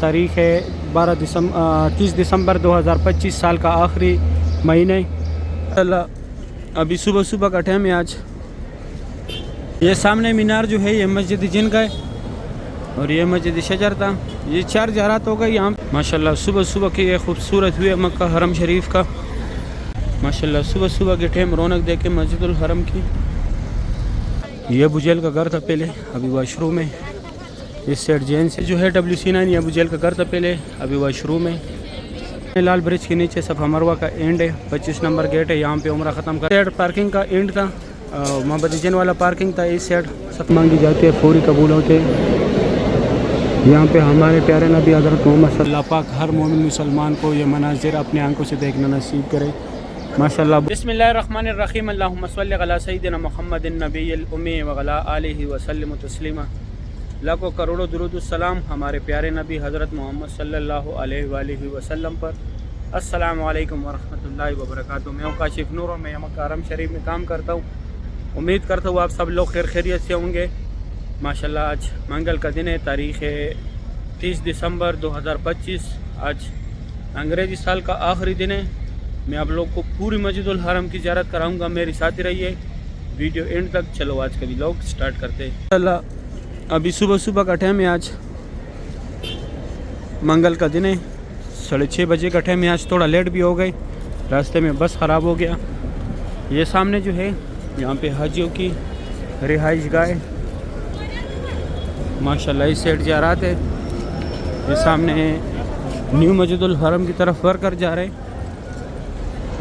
تاریخ ہے 30 دسمبر 2025 سال کا آخری مہینے. ابھی صبح صبح کا ٹائم ہے. آج یہ سامنے مینار جو ہے یہ مسجد جن کا ہے اور یہ مسجد شجر تھا. یہ 4 زیارات ہو گئی یہاں ماشاءاللہ. صبح صبح کی یہ خوبصورت ہوئی مکہ حرم شریف کا ماشاءاللہ. صبح صبح کے ٹائم رونق دیکھے مسجد الحرم کی. یہ ابو جہل کا گھر تھا پہلے, ابھی واش روم ہے. اس سائڈ جین سے جو ہے WC9 یہ ابو جہل کا گھر تھا پہلے, ابھی واش روم ہے. لال برج کے نیچے صفا مروہ کا اینڈ ہے. 25 نمبر گیٹ ہے. یہاں پہ عمرہ ختم کر سائڈ پارکنگ کا اینڈ تھا. محمد جین والا پارکنگ تھا. اس سائڈ سب مانگی جاتی ہے, فوری قبول ہوتے. یہاں پہ ہمارے پیارے نبی حضرت محمد صلی اللہ پاک ہر مومن مسلمان کو یہ مناظر اپنے آنکھوں سے دیکھنا نصیب کرے ماشاءاللہ. بسم اللہ الرحمن الرحیم. اللہم صلی علی سیدنا محمد النبی الامی وعلی آلہ وسلم تسلیما. لاکھوں کروڑوں درود السلام ہمارے پیارے نبی حضرت محمد صلی اللہ علیہ وآلہ وسلم پر. السلام علیکم ورحمۃ اللہ وبرکاتہ. میں کاشف نور اور میں مکہ حرم شریف میں کام کرتا ہوں. امید کرتا ہوں آپ سب لوگ خیر خیریت سے ہوں گے ماشاءاللہ. آج منگل کا دن ہے. تاریخ ہے 30 دسمبر 2025. آج انگریزی سال کا آخری دن ہے. میں آپ لوگ کو پوری مسجد الحرم کی زیارت کراؤں گا. میری ساتھ رہیے ویڈیو اینڈ تک. چلو آج کا ولاگ سٹارٹ کرتے ہیں. ابھی صبح صبح کا ٹائم ہے. آج منگل کا دن ہے. 6:30 بجے کا ٹائم ہے. آج تھوڑا لیٹ بھی ہو گئے, راستے میں بس خراب ہو گیا. یہ سامنے جو ہے یہاں پہ حاجیوں کی رہائش گاہ ماشاءاللہ. اس سائڈ زیارات ہے. یہ سامنے نیو مسجد الحرم کی طرف ورکر جا رہے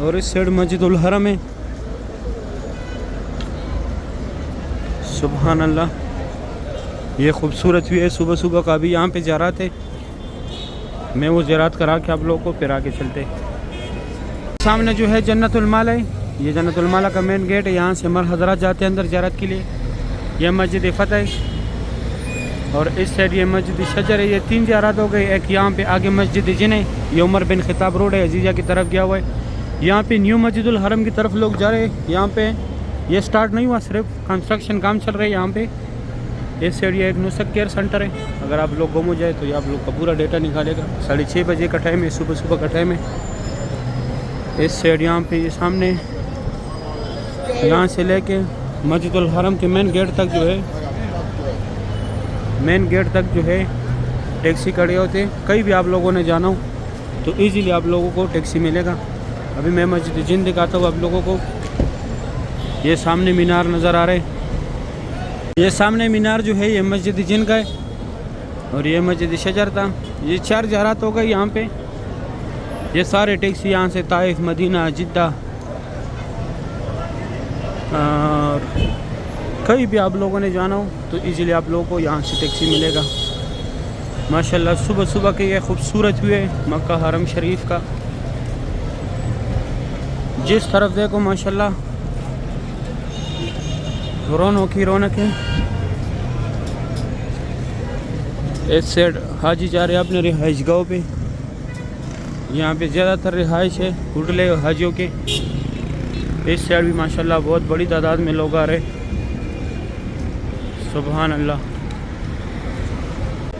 اور اس سائڈ مسجد الحرم ہے. سبحان اللہ. یہ خوبصورت بھی ہے صبح صبح کا. ابھی یہاں پہ زیارات ہے. میں وہ زیارات کرا کے آپ لوگوں کو پھر آگے چلتے. سامنے جو ہے جنت المال ہے. یہ جنت المال کا مین گیٹ ہے. یہاں سے مر حضرات جاتے ہیں اندر زیارت کے لیے. یہ مسجد فتح ہے اور اس سائڈ یہ مسجد شجر ہے. یہ 3 زیارات ہو گئی. ایک یہاں پہ آگے مسجد جن ہے. یہ عمر بن خطاب روڈ ہے, عزیزہ کی طرف گیا ہوا ہے. یہاں پہ نیو مسجد الحرم کی طرف لوگ جا رہے ہیں. یہاں پہ یہ سٹارٹ نہیں ہوا, صرف کنسٹرکشن کام چل رہا ہے یہاں پہ. اس سائڈ یہ ایک نسخ کیئر سینٹر ہے. اگر آپ لوگ گم ہو جائے تو یہ آپ لوگ کا پورا ڈیٹا نکالے گا. 6:30 بجے کا ٹائم ہے. صبح صبح کا ٹائم ہے. اس سائڈ یہاں پہ یہ سامنے یہاں سے لے کے مسجد الحرم کے مین گیٹ تک جو ہے ٹیکسی کھڑے ہوتے. کہیں بھی آپ لوگوں نے جانا ہو تو ایزیلی آپ لوگوں کو ٹیکسی ملے گا. ابھی میں مسجد جن دکھاتا ہوں آپ لوگوں کو. یہ سامنے مینار نظر آ رہے. یہ سامنے مینار جو ہے یہ مسجد جن کا ہے اور یہ مسجد شجر تھا. یہ 4 زیارات ہو گئی یہاں پہ. یہ سارے ٹیکسی یہاں سے طائف, مدینہ, جدہ اور کہیں بھی آپ لوگوں نے جانا ہو تو ایزیلی آپ لوگوں کو یہاں سے ٹیکسی ملے گا ماشاءاللہ. صبح صبح کے یہ خوبصورت ہوئے مکہ حرم شریف کا. جس طرف دیکھو ماشاءاللہ رونق ہی رونق ہے. اس سائڈ حاجی جا رہے اپنے رہائش گاہوں پہ. یہاں پہ زیادہ تر رہائش ہے ہوٹلے حاجیوں کے. اس سائڈ بھی ماشاءاللہ بہت بڑی تعداد میں لوگ آ رہے. سبحان اللہ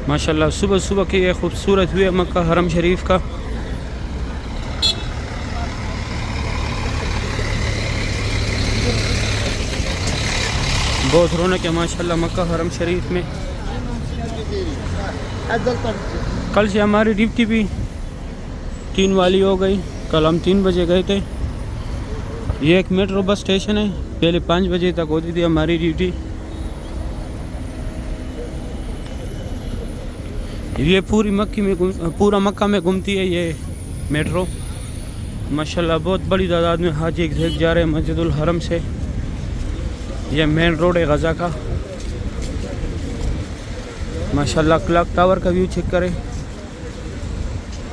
ماشاءاللہ. صبح صبح کی یہ خوبصورت ہوئے مکہ حرم شریف کا. بہت رونق ہے ماشاءاللہ مکہ حرم شریف میں. کل سے ہماری ڈیوٹی بھی 3 والی ہو گئی. کل ہم 3 بجے گئے تھے. یہ ایک میٹرو بس اسٹیشن ہے. پہلے 5 بجے تک ہوتی تھی ہماری ڈیوٹی. یہ پورا مکہ میں گھومتی ہے یہ میٹرو ماشاءاللہ. بہت بڑی تعداد میں حاجی ایک جا رہے ہیں مسجد الحرم سے. یہ مین روڈ ہے غزہ کا ماشاءاللہ. کلاک ٹاور کا ویو چیک کریں.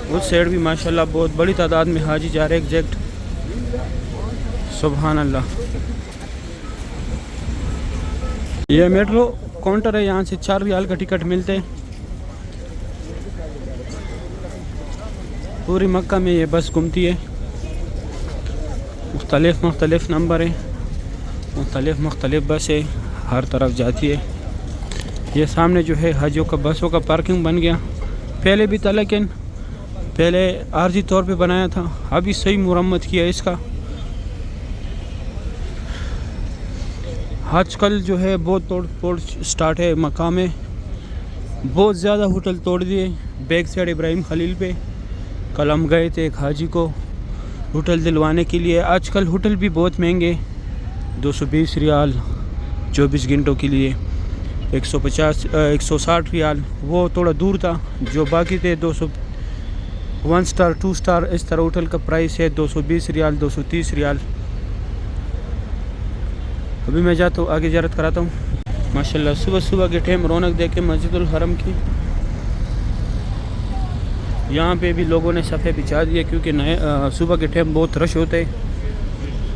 اس سائڈ بھی ماشاءاللہ بہت بڑی تعداد میں حاجی جا رہے ایگزیکٹ. سبحان اللہ. یہ میٹرو کاؤنٹر ہے. یہاں سے 4 ریال کا ٹکٹ ملتے. پوری مکہ میں یہ بس گھومتی ہے. مختلف نمبر ہیں, مختلف بس ہے, ہر طرف جاتی ہے. یہ سامنے جو ہے حاجیوں کا بسوں کا پارکنگ بن گیا. پہلے بھی تھا لیکن پہلے عارضی طور پہ بنایا تھا، ابھی صحیح مرمت کیا اس کا. آج کل جو ہے بہت توڑ پھوڑ سٹارٹ ہے مقام میں، بہت زیادہ ہوٹل توڑ دیے. بیک سائڈ ابراہیم خلیل پہ کل ہم گئے تھے ایک حاجی کو ہوٹل دلوانے کے لیے. آج کل ہوٹل بھی بہت مہنگے، 220 ریال 24 گھنٹوں کے لیے، 160 ریال. وہ تھوڑا دور تھا، جو باقی تھے 200 1 سٹار 2 سٹار اس طرح ہوٹل کا پرائس ہے 220 ریال 230 ریال. ابھی میں جاتا ہوں آگے زیارت کراتا ہوں. ماشاءاللہ صبح صبح کے ٹائم رونق دیکھے مسجد الحرم کی. یہاں پہ بھی لوگوں نے صفحے بچھا دیے کیونکہ نئے صبح کے ٹائم بہت رش ہوتے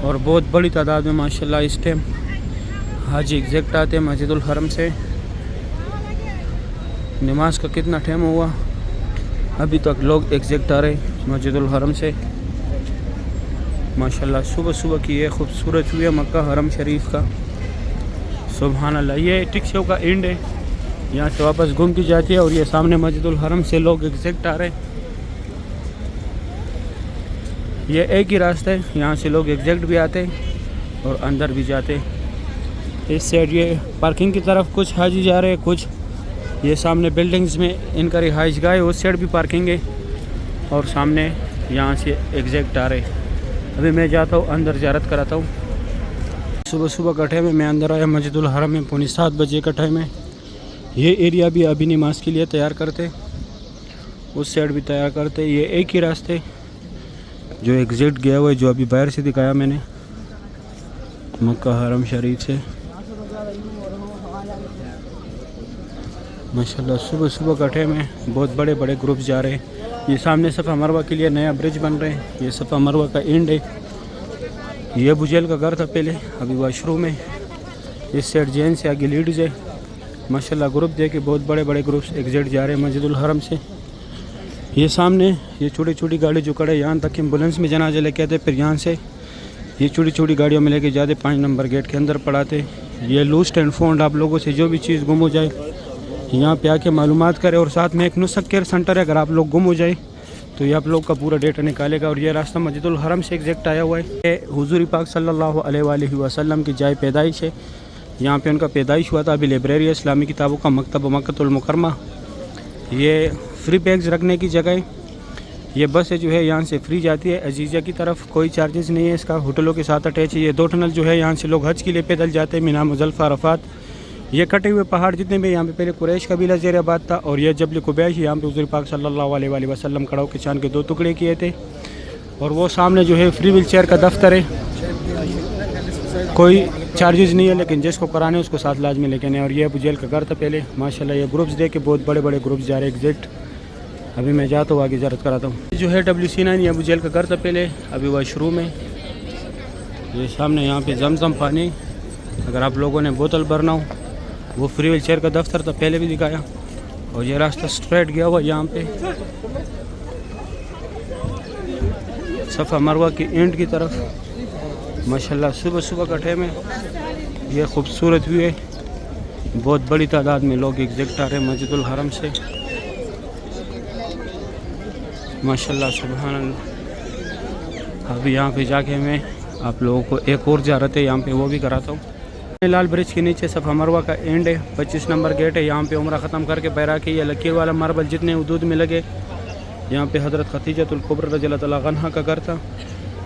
اور بہت بڑی تعداد میں ماشاءاللہ اس ٹائم حاجی ایگزیکٹ آتے ہیں مسجد الحرم سے. نماز کا کتنا ٹائم ہوا، ابھی تک لوگ ایگزیکٹ آ رہے مسجد الحرم سے. ماشاءاللہ صبح صبح کی یہ خوبصورت ہوئی ہے مکہ حرم شریف کا. سبحان اللہ. یہ ٹک شو کا اینڈ ہے، یہاں سے واپس گھوم کی جاتی ہے اور یہ سامنے مسجد الحرم سے لوگ ایگزیکٹ آ رہے. یہ ایک ہی راستہ ہے، یہاں سے لوگ ایگزیکٹ بھی آتے اور اندر بھی جاتے. اس سائڈ یہ پارکنگ کی طرف کچھ حاجی جا رہے، کچھ یہ سامنے بلڈنگز میں ان کا رہائش گاہ ہے، اس سائڈ بھی پارکنگ ہے اور سامنے یہاں سے ایگزیکٹ آ رہے. ابھی میں جاتا ہوں اندر زیارت کراتا ہوں. صبح صبح کا ٹائم ہے، میں اندر آیا مسجد الحرم میں 6:45 بجے کا ٹائم ہے. یہ ایریا بھی ابھی نماز کے لیے تیار کرتے، اس سائڈ بھی تیار کرتے. یہ ایک ہی راستے جو ایگزٹ گیا ہوا ہے، جو ابھی باہر سے دکھایا میں نے مکہ حرم شریف سے. ماشاءاللہ صبح صبح کا ٹائم ہے، بہت بڑے بڑے گروپس جا رہے ہیں. یہ سامنے صفا مروہ کے لیے نیا برج بن رہے ہیں، یہ صفا مروہ کا اینڈ ہے. یہ ابو جہل کا گھر تھا پہلے، ابھی واش روم ہے. اس سائڈ جین سے آگے لیڈز ہے. ماشاءاللہ گروپ دیکھ کے بہت بڑے بڑے گروپس ایگزٹ جا رہے ہیں مسجد الحرم سے. یہ سامنے یہ چھوٹی چھوٹی گاڑی جو کھڑے یہاں تک ایمبولینس میں جنازے لے کے آتے، پھر یہاں سے یہ چھوٹی چھوٹی گاڑیوں میں لے کے جاتے، 5 نمبر گیٹ کے اندر پڑھاتے. یہ لوسٹ اینڈ فاؤنڈ، آپ لوگوں سے جو بھی چیز گم ہو جائے یہاں پہ آ کے معلومات کرے. اور ساتھ میں ایک نسخ کیئر سینٹر ہے، اگر آپ لوگ گم ہو جائے تو یہ آپ لوگ کا پورا ڈیٹا نکالے گا. اور یہ راستہ مسجد الحرم سے ایگزیکٹ آیا ہوا ہے. یہ حضور پاک صلی اللہ علیہ وآلہ وسلم کی جائے پیدائش ہے، یہاں پہ ان کا پیدائش ہوا تھا. ابھی لائبریری اسلامی کتابوں کا مکتب مکۃ المکرمہ. یہ فری بیگز رکھنے کی جگہ ہے. یہ بس جو ہے یہاں سے فری جاتی ہے عزیزیہ کی طرف، کوئی چارجز نہیں ہے اس کا، ہوٹلوں کے ساتھ اٹیچ ہے. یہ 2 ٹنل جو ہے یہاں سے لوگ حج کے لیے پیدل جاتے ہیں، مینا مزدلفہ عرفات. یہ کٹے ہوئے پہاڑ جتنے بھی یہاں پہ پہلے قریش قبیلہ زیر آباد تھا، اور یہ جبل قبیش یہاں پہ حضور پاک صلی اللہ علیہ وآلہ وسلم کھڑا ہو کے چاند کے 2 ٹکڑے کیے تھے. اور وہ سامنے جو ہے فری ویل چیئر کا دفتر ہے، کوئی چارجز نہیں ہے، لیکن جس کو کرانے اس کو ساتھ لازمی لے کے آنے. اور یہ ابو جہل کا گھر تھا پہلے. ماشاءاللہ یہ گروپس دیکھ کے بہت بڑے بڑے گروپس جا رہے ہیں ایگزیکٹ. ابھی میں جاتا ہوں آگے زیارت کراتا ہوں. جو ہے WC9 یہ ابو جہل کا گھر تھا پہلے، ابھی واش روم ہے. یہ سامنے یہاں پہ زمزم پانی، اگر آپ لوگوں نے بوتل بھرنا ہو. وہ فری ویل چیئر کا دفتر تھا پہلے بھی دکھایا. اور یہ راستہ اسٹریٹ گیا ہوا یہاں پہ صفا مروہ کی اینڈ کی طرف. ماشاءاللہ صبح صبح کا ٹائم ہے، یہ خوبصورت ویو ہے. بہت بڑی تعداد میں لوگ ایگزیکٹ آ رہے ہیں مسجد الحرم سے. ماشاءاللہ سبحان اللہ. ابھی یہاں پہ جا کے میں آپ لوگوں کو ایک اور زیارت ہے یہاں پہ وہ بھی کراتا ہوں. لال برج کے نیچے صفا مروہ کا اینڈ ہے، 25 نمبر گیٹ ہے. یہاں پہ عمرہ ختم کر کے بیرا کے یہ لکیر والا ماربل جتنے حدود میں لگے، یہاں پہ حضرت خدیجۃ الکبریٰ رضی اللہ تعالیٰ عنہا کا گھر تھا،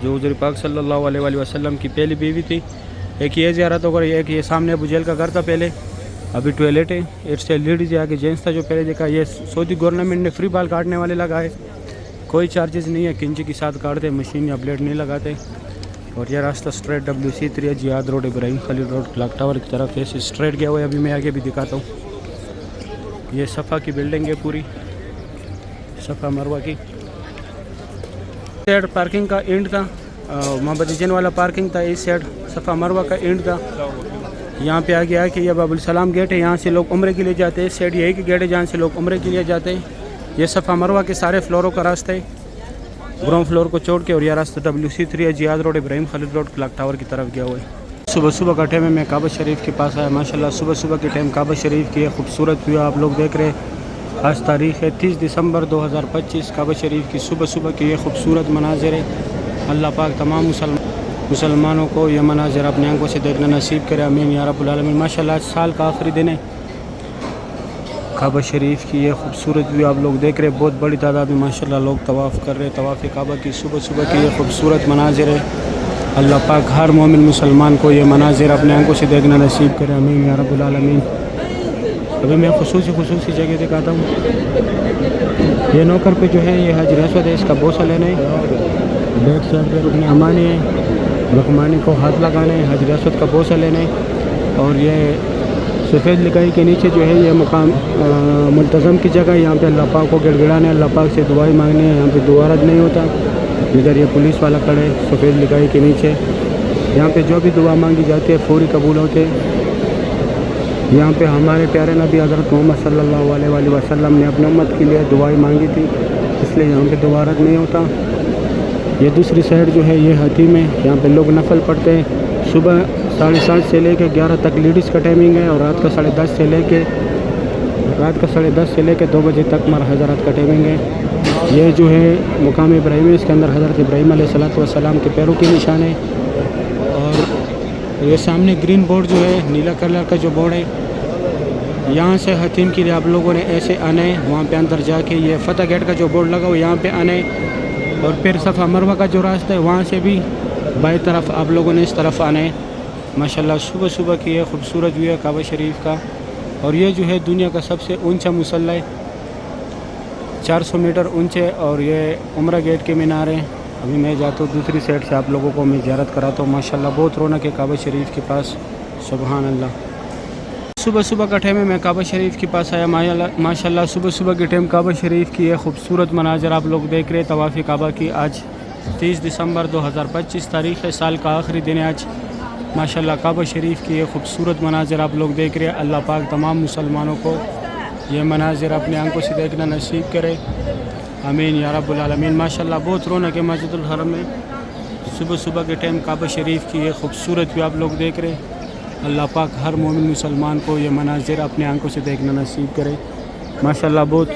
جو حضور پاک صلی اللہ علیہ وآلہ وسلم کی پہلی بیوی تھی. ایک یہ زیارت ہوگا. ایک یہ سامنے ابو جہل کا گھر تھا پہلے، ابھی ٹوائلٹ ہے. اس سے لیڈیز آگے جینٹس تھا جو پہلے دیکھا. یہ سعودی گورنمنٹ نے فری بال کاٹنے والے لگائے، کوئی چارجز نہیں ہے، کنچی کے ساتھ کاٹتے، مشین یا بلیڈ نہیں لگاتے. اور یہ راستہ اسٹریٹ WC3 جہاد روڈ ابراہیم خلیل روڈ کلاک ٹاور کی طرف ایسے اسٹریٹ گیا ہوا ہے. ابھی میں آگے بھی دکھاتا ہوں. یہ صفا کی بلڈنگ ہے پوری صفا مروہ کی. سائڈ پارکنگ کا اینڈ تھا، محمد جن والا پارکنگ تھا. اس سائڈ صفا مروہ کا اینڈ تھا. یہاں پہ آگے آ کے یہ باب السلام گیٹ ہے، یہاں سے لوگ عمرے کے لیے جاتے ہیں. اس سائڈ یہی کہ گیٹ ہے جہاں سے لوگ عمرے کے لیے جاتے ہیں. یہ صفا مروہ کے سارے فلوروں کا راستہ ہے، گراؤنڈ فلور کو چھوڑ کے. اور یہ راستہ WC3 جہاد روڈ ابراہیم خلیل روڈ کلاک ٹاور کی طرف گیا ہوا ہے. صبح صبح کا ٹائم ہے، میں کعبہ شریف کے پاس آیا. ماشاءاللہ صبح صبح کے ٹائم کعبہ شریف کی خوبصورت ویو آپ لوگ دیکھ رہے ہیں. آج تاریخ ہے 30 دسمبر 2025 کعبہ شریف کی صبح صبح کے یہ خوبصورت مناظر ہے۔ اللہ پاک تمام مسلمانوں کو یہ مناظر اپنے آنکھوں سے دیکھنا نصیب کرے، آمین یا رب العالمین۔ ماشاءاللہ آج سال کا آخری دن ہے، کعبہ شریف کی یہ خوبصورت ویو آپ لوگ دیکھ رہے ہیں۔ بہت بڑی تعداد میں ماشاءاللہ لوگ طواف کر رہے ہیں۔ طواف کعبہ کی صبح صبح کی یہ خوبصورت مناظر ہے۔ اللہ پاک ہر مومن مسلمان کو یہ مناظر اپنے آنکھوں سے دیکھنا نصیب کرے، آمین یا رب العالمین۔ ابھی میں خصوصی جگہ دکھاتا ہوں۔ یہ نوکر پہ جو ہے یہ حجر اسود ہے، اس کا بوسہ لینا ہے۔ بیک سائڈ پہ رکن امانی ہے، رکمانی کو ہاتھ لگانا ہے، حجر اسود کا بوسہ لینا ہے۔ اور یہ سفید لکائی کے نیچے جو ہے یہ مقام ملتزم کی جگہ ہے، یہاں پہ اللہ پاک کو گڑ گڑانے، اللہ پاک سے دعائیں مانگنے ہیں۔ یہاں پہ دعا رد نہیں ہوتا۔ ادھر یہ پولیس والا کھڑے سفید لکائی کے نیچے، یہاں پہ جو بھی دعا مانگی جاتی ہے فوری قبول ہوتے ہیں۔ یہاں پہ ہمارے پیارے نبی حضرت محمد صلی اللہ علیہ وآلہ وسلم نے اپنے امت کے لیے دعائیں مانگی تھی، اس لیے یہاں پہ دعا رد نہیں ہوتا۔ یہ دوسری سائڈ جو ہے یہ حتیم ہے، یہاں پہ لوگ نفل پڑھتے ہیں۔ صبح 7:30 سے لے کے 11 تک لیڈیز کا ٹائمنگ ہے، اور رات کا 10:30 سے لے کے 2 بجے تک مرد حضرات کا ٹائمنگ ہے۔ یہ جو ہے مقام ابراہیم ہے، اس کے اندر حضرت ابراہیم علیہ السلام کے پیروں کی نشان ہے۔ اور یہ سامنے گرین بورڈ جو ہے، نیلا کلر کا جو بورڈ ہے، یہاں سے حتیم کے لیے آپ لوگوں نے ایسے آنا ہے، وہاں پہ اندر جا کے یہ فتح گیٹ کا جو بورڈ لگا ہوا یہاں پہ آنا ہے، اور پھر صفا مروہ کا جو راستہ ہے وہاں سے بھی بائیں طرف آپ لوگوں نے اس طرف آنا ہے۔ ماشاءاللہ صبح صبح کی یہ خوبصورت ویو ہے کعبہ شریف کا، اور یہ جو ہے دنیا کا سب سے اونچا مسلح ہے، 400 میٹر اونچے، اور یہ عمرہ گیٹ کے مینار ہیں۔ ابھی میں جاتا ہوں دوسری سائڈ سے، آپ لوگوں کو میں زیارت کراتا ہوں۔ ماشاءاللہ بہت رونق ہے کعبہ شریف کے پاس، سبحان اللہ۔ صبح صبح کا ٹائم ہے، میں کعبہ شریف کے پاس آیا۔ ماشاءاللہ صبح صبح کے ٹائم کعبہ شریف کی یہ خوبصورت مناظر آپ لوگ دیکھ رہے ہیں۔ طواف کعبہ کی آج 30 دسمبر 2025 تاریخ ہے، سال کا آخری دن ہے آج۔ ماشاءاللہ کعبہ شریف کی یہ خوبصورت مناظر آپ لوگ دیکھ رہے ہیں۔ اللہ پاک تمام مسلمانوں کو یہ مناظر اپنے آنکھوں سے دیکھنا نصیب کرے، آمین یا رب العالمین۔ ماشاءاللہ بہت رونق ہے مسجد الحرم میں، صبح صبح کے ٹائم کعبہ شریف کی یہ خوبصورت بھی آپ لوگ دیکھ رہے ہیں۔ اللہ پاک ہر مومن مسلمان کو یہ مناظر اپنے آنکھوں سے دیکھنا نصیب کرے، ماشاءاللہ بہت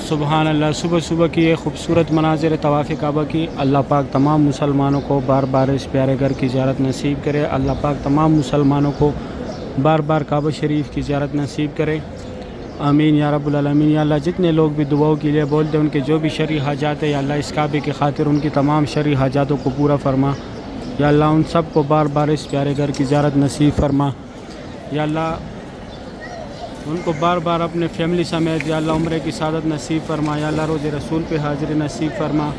سبحان اللہ۔ صبح صبح کی یہ خوبصورت مناظر ہے طواف کعبہ کی۔ اللہ پاک تمام مسلمانوں کو بار بار اس پیارے گھر کی زیارت نصیب کرے۔ اللہ پاک تمام مسلمانوں کو بار بار کعبہ شریف کی زیارت نصیب کرے، آمین یا رب العالمین۔ یا اللہ جتنے لوگ بھی دعاؤں کے لیے بولتے ہیں، ان کے جو بھی شرعی حاجات ہے، یا اللہ اس کعبے کی خاطر ان کی تمام شرعی حاجاتوں کو پورا فرما۔ یا اللہ ان سب کو بار بار اس پیارے گھر کی زیارت نصیب فرما۔ یا اللہ ان کو بار بار اپنے فیملی سمیت یا اللہ عمرے کی سعادت نصیب فرما۔ یا اللہ روز رسول پہ حاضری نصیب فرما،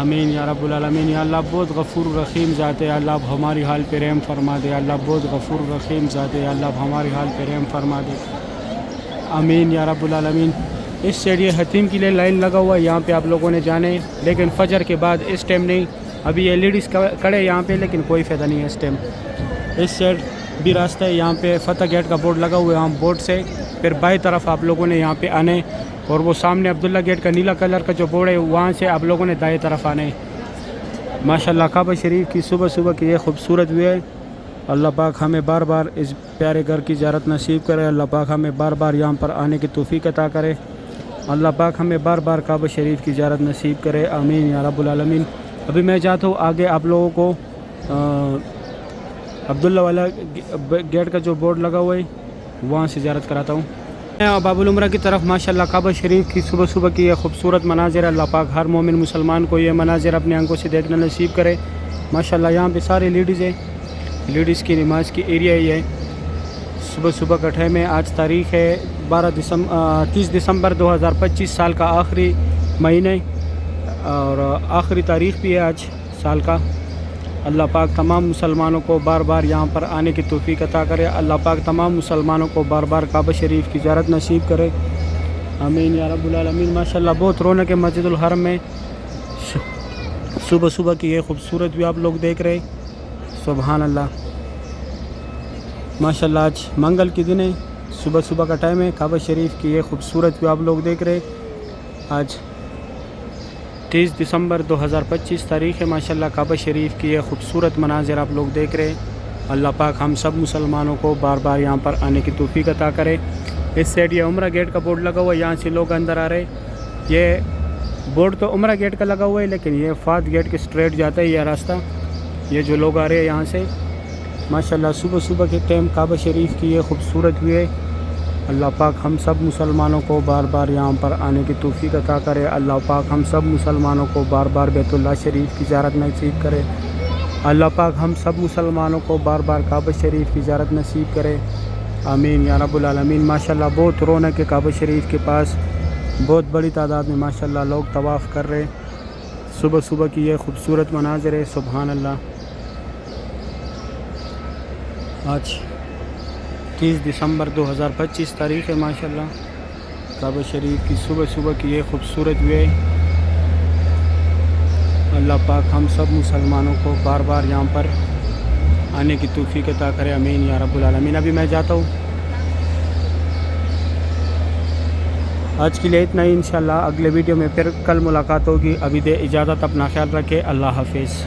آمین یا رب العالمین۔ یا اللہ بہت غفور رحیم ذات ہے، یا اللہ اب ہماری حال پہ رحم فرما دے۔ یا اللہ بہت غفور رحیم ذات ہے، یا اللہ اب ہماری حال پہ رحم فرما دے، آمین یا رب العالمین۔ اس سائڈ یہ حتیم کے لیے لائن لگا ہوا ہے، یہاں پہ آپ لوگوں نے جانے، لیکن فجر کے بعد اس ٹائم نہیں۔ ابھی یہ لیڈیز کھڑے یہاں پہ، لیکن کوئی فائدہ نہیں ہے اس ٹائم۔ اس سائڈ بھی راستہ ہے، یہاں پہ فتح گیٹ کا بورڈ لگا ہوا ہے، یہاں بورڈ سے پھر بائیں طرف آپ لوگوں نے یہاں پہ آنے، اور وہ سامنے عبداللہ گیٹ کا نیلا کلر کا جو بورڈ ہے وہاں سے آپ لوگوں نے دائیں طرف آنے۔ ماشاءاللہ کعبہ شریف کی صبح صبح کی یہ خوبصورت ویو ہے۔ اللہ پاک ہمیں بار بار اس پیارے گھر کی زیارت نصیب کرے، اللہ پاک ہمیں بار بار یہاں پر آنے کی توفیق عطا کرے، اللہ پاک ہمیں بار بار کعبہ شریف کی زیارت نصیب کرے، آمین یا رب العالمین۔ ابھی میں جاتا ہوں آگے، آپ لوگوں کو عبداللہ والا گیٹ کا جو بورڈ لگا ہوا ہے وہاں سے زیارت کراتا ہوں۔ باب العمرہ کی طرف ماشاءاللہ کعبہ شریف کی صبح صبح کی یہ خوبصورت مناظر، اللہ پاک ہر مومن مسلمان کو یہ مناظر اپنے آنکھوں سے دیکھنا نصیب کرے، ماشاءاللہ۔ یہاں پہ سارے لیڈیز ہیں، لیڈیز کی نماز کی ایریا ہی ہے۔ صبح صبح کا ٹائم ہے، آج تاریخ ہے 30 دسمبر 2025 سال کا آخری مہینے، اور آخری تاریخ بھی ہے آج سال کا۔ اللہ پاک تمام مسلمانوں کو بار بار یہاں پر آنے کی توفیق عطا کرے، اللہ پاک تمام مسلمانوں کو بار بار کعبہ شریف کی زیارت نصیب کرے، آمین یا رب العالمین۔ ماشاءاللہ بہت رونق ہے مسجد الحرم میں، صبح صبح کی یہ خوبصورت بھی آپ لوگ دیکھ رہے، سبحان اللہ۔ ماشاءاللہ آج منگل کی دن ہے، صبح صبح کا ٹائم ہے، کعبہ شریف کی یہ خوبصورت بھی آپ لوگ دیکھ رہے۔ آج 30 دسمبر 2025 تاریخ ہے، ماشاءاللہ کعبہ شریف کی یہ خوبصورت مناظر آپ لوگ دیکھ رہے ہیں۔ اللہ پاک ہم سب مسلمانوں کو بار بار یہاں پر آنے کی توفیق عطا کرے، اس سائڈ یہ عمرہ گیٹ کا بورڈ لگا ہوا ہے، یہاں سے لوگ اندر آ رہے ہیں۔ یہ بورڈ تو عمرہ گیٹ کا لگا ہوا ہے، لیکن یہ فات گیٹ کے اسٹریٹ جاتا ہے یہ راستہ۔ یہ جو لوگ آ رہے ہیں یہاں سے ماشاءاللہ صبح صبح کے ٹائم کعبہ شریف کی یہ خوبصورت ویو ہے۔ اللہ پاک ہم سب مسلمانوں کو بار بار یہاں پر آنے کی توفیق عطا کرے۔ اللہ پاک ہم سب مسلمانوں کو بار بار بیت اللہ شریف کی زیارت نصیب کرے۔ اللہ پاک ہم سب مسلمانوں کو بار بار کعبہ شریف کی زیارت نصیب کرے، آمین یا رب العالمین۔ ماشاءاللہ بہت رونق ہے کعبہ شریف کے پاس، بہت بڑی تعداد میں ماشاءاللہ لوگ طواف کر رہے۔ صبح صبح کی یہ خوبصورت مناظر ہے، سبحان اللہ۔ آج 30 دسمبر 2025 تاریخ ہے ماشاءاللہ۔ کعبہ شریف کی صبح صبح کی یہ خوبصورت وے۔ اللہ پاک ہم سب مسلمانوں کو بار بار یہاں پر آنے کی توفیق عطا کرے، آمین یا رب العالمین۔ ابھی میں جاتا ہوں، آج کے لیے اتنا ہی، انشاءاللہ اگلے ویڈیو میں پھر کل ملاقات ہوگی۔ ابھی دے اجازت، اپنا خیال رکھے، اللہ حافظ۔